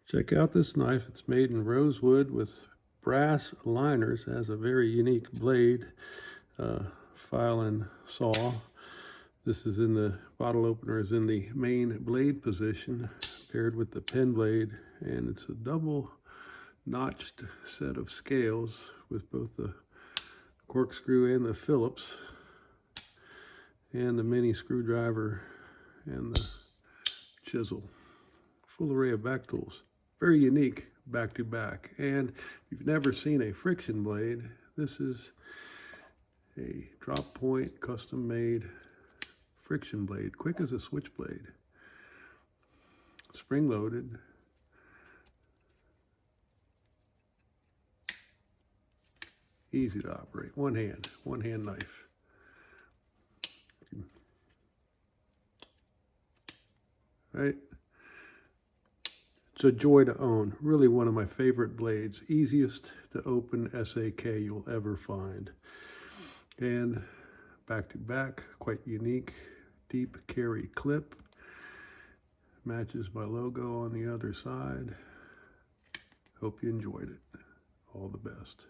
Check out this knife. It's made in rosewood with brass liners. It has a very unique blade, file and saw. This is in the bottle opener is in the main blade position, paired with the pen blade, and it's a double notched set of scales with both the corkscrew and the Phillips, and the mini screwdriver and the chisel. Full array of back tools. Very unique back to back. And if you've never seen a friction blade, this is a drop point, custom made friction blade, quick as a switchblade. Spring loaded. Easy to operate. One hand knife. Right? It's a joy to own. Really one of my favorite blades. Easiest to open SAK you'll ever find. And back to back, quite unique. Deep carry clip. Matches my logo on the other side. Hope you enjoyed it. All the best.